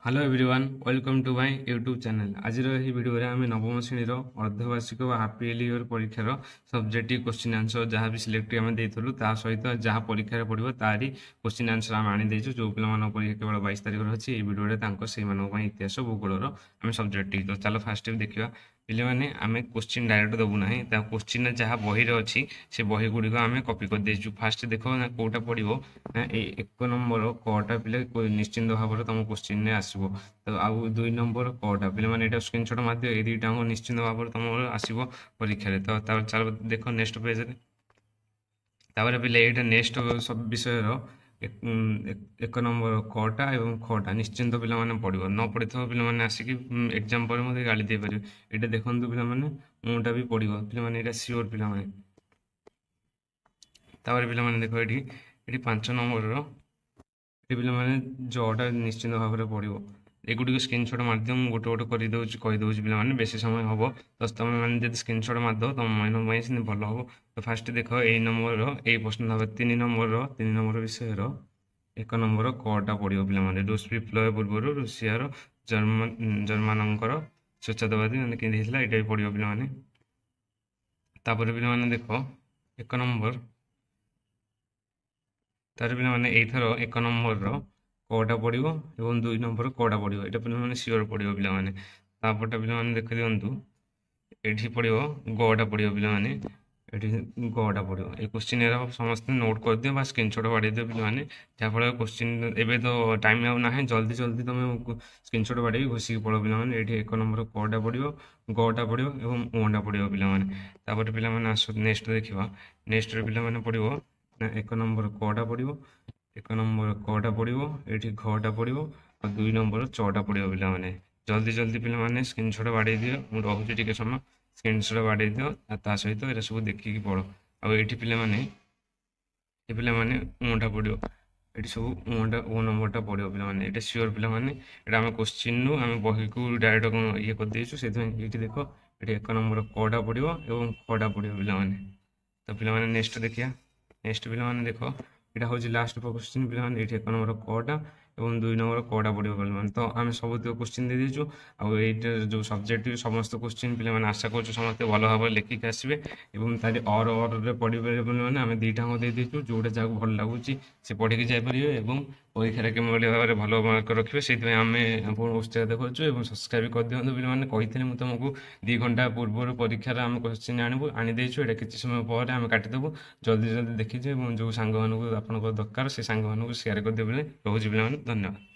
Hello everyone welcome to my YouTube channel. आज video में आम नवम श्रेणी अर्धवार्षिक हाफी इयर परीक्षार सब्जेक्टिव क्वेश्चन आंसर जहाँ भी सिलेक्ट आम देलु सहित जहाँ परीक्षा पड़ो तारी क्वेश्चन आंसर आम आनीदेचु जो पे परीक्षा केवल 22 तारीख अच्छी भिडियो से इतिहास भूगोलर आम सब्जेक्ट तो चलो फास्ट देखा पे आम क्वेश्चन डायरेक्ट देवु ना क्वेश्चन जहाँ बही अच्छी से बही गुड़िक आम कॉपी कर देचु। फास्ट देख ना कौटा पड़ो ना एक नंबर कटा पे निश्चिंत भाव में तुम क्वेश्चन आसो तो आउ 2 नंबर कटा पे स्क्रीनशॉट मार ये दुईटा निश्चिंत भाव में तुम आसो परीक्षा तो चलो देख नेक्स्ट पेज तापर पे ये नेक्स्ट सब विषय एक नंबर कटा और खटा निश्चिंत पे पढ़ो न पढ़ी पे आसिक एग्जाम पर मत गाड़ी दे पारे ये देखो पे मुटा भी पढ़ो पे सियोर पे देख ये 5 नंबर पे जटा निश्चिंत भाव में पढ़ो एगुड़ी स्क्रीनशॉट मारदियो गोटे गोटे करदे कहीदे पे बेसी समय हम तो तुम मैंने स्क्रीनशॉट मारद तुम मन भल हम तो फास्ट देख ए नंबर ये प्रश्न 3 नंबर विषय एक नंबर कटा पड़ो पे रूस विप्लव पूर्व रूसियार जर्मानकर स्वच्छतावादी मैंने केंद्र ये भी पढ़ो पे तापर पे देख एक नंबर तार पे एथर एक नंबर कटा पड़ो और 2 नंबर कटा पड़ो ये पे सियोर पढ़ो पे पे देख दिंतु ये पढ़ो गटा पढ़ो पे गटा पड़ो ये क्वेश्चन समस्त नोट कर दियो स्क्रीनशॉट बाड़ी दियो पे जहाँफल क्वेश्चन एवं तो टाइम आउ ना जल्दी जल्दी तुम स्क्रीनशॉट बाड़ी घोषिक पढ़ो पे ये एक नंबर कटा पड़ो गटा पड़ो और ओटा पड़ो पे पे आस नेक्स्ट देखा नेक्स्ट पे पढ़ो एक नंबर कटा पड़ो एक नंबर कटा पड़ो ये घटा पड़ो और 2 नंबर चटा पड़ो पे जल्दी जल्दी पे स्क्रीनशॉट बाड़ी दियो मुझे रोचे टे समय स्क्रीनशॉट बाड़ी दियो ता सहित ये सब देखिकी पढ़ आए पे ओटा पड़ो ये सब ओटा ओ नंबरटा पड़ो पे ये सियोर पे आम क्वेश्चन आम बही को डायरेक्ट ये करदेचु से ये देख ये एक नंबर कटा पड़ो और खटा पड़ो पे तो पे नेक्स्ट देखिए नेक्स्ट पे देख यहाँ हूँ लास्ट क्वेश्चन पे ये एक नंबर कटा और 2 नंबर कटा पड़ो पे तो आम सब क्वेश्चन दे दीचु आईट जो सब्जेक्ट समस्त क्वेश्चन पे आशा कर समस्त भल भाव लिखिक आसवे और तार और पढ़ी पारे आम दुईटा दे दीचु जोटा जहाँ भल लगुच से पढ़ी जापर और परीक्षा केवल भाव में भल मार्क रखिए से आम उत्साह देखु सब्सक्राइब कर दिखाँ पे कही मुझे तुमको 2 घंटा पूर्व परीक्षार आम क्वेश्चन आनीदेचु ये किसी समय पर आम काटिदेबू जल्दी जल्दी देखीजे जो सांग आप दरकार से सांग सेयार कर रोचे पे धन्यवाद।